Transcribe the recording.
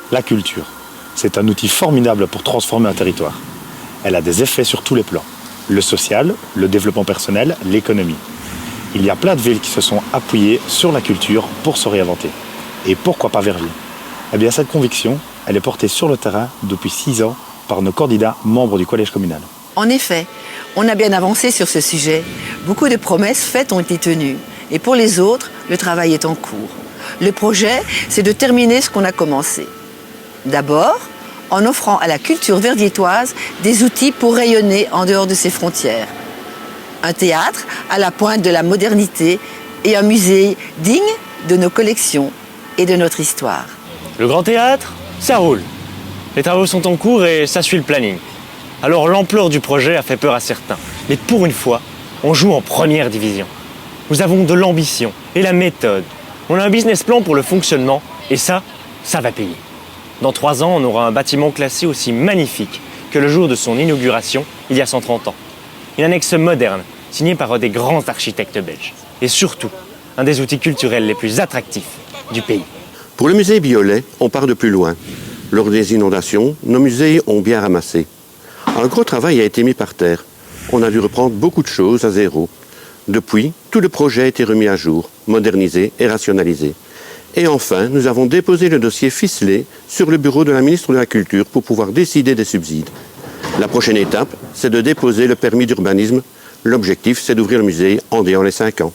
La culture, c'est un outil formidable pour transformer un territoire. Elle a des effets sur tous les plans. Le social, le développement personnel, l'économie. Il y a plein de villes qui se sont appuyées sur la culture pour se réinventer. Et pourquoi pas Verviers? Eh bien, cette conviction, elle est portée sur le terrain depuis 6 ans par nos candidats membres du collège communal. En effet, on a bien avancé sur ce sujet. Beaucoup de promesses faites ont été tenues. Et pour les autres, le travail est en cours. Le projet, c'est de terminer ce qu'on a commencé. D'abord, en offrant à la culture verviétoise des outils pour rayonner en dehors de ses frontières. Un théâtre à la pointe de la modernité et un musée digne de nos collections et de notre histoire. Le Grand Théâtre, ça roule. Les travaux sont en cours et ça suit le planning. Alors l'ampleur du projet a fait peur à certains. Mais pour une fois, on joue en première division. Nous avons de l'ambition et la méthode. On a un business plan pour le fonctionnement et ça va payer. Dans 3 ans, on aura un bâtiment classé aussi magnifique que le jour de son inauguration, il y a 130 ans. Une annexe moderne, signée par un des grands architectes belges. Et surtout, un des outils culturels les plus attractifs du pays. Pour le musée Biolay, on part de plus loin. Lors des inondations, nos musées ont bien ramassé. Un gros travail a été mis par terre. On a dû reprendre beaucoup de choses à zéro. Depuis, tout le projet a été remis à jour, modernisé et rationalisé. Et enfin, nous avons déposé le dossier ficelé sur le bureau de la ministre de la Culture pour pouvoir décider des subsides. La prochaine étape, c'est de déposer le permis d'urbanisme. L'objectif, c'est d'ouvrir le musée en déant les 5 ans.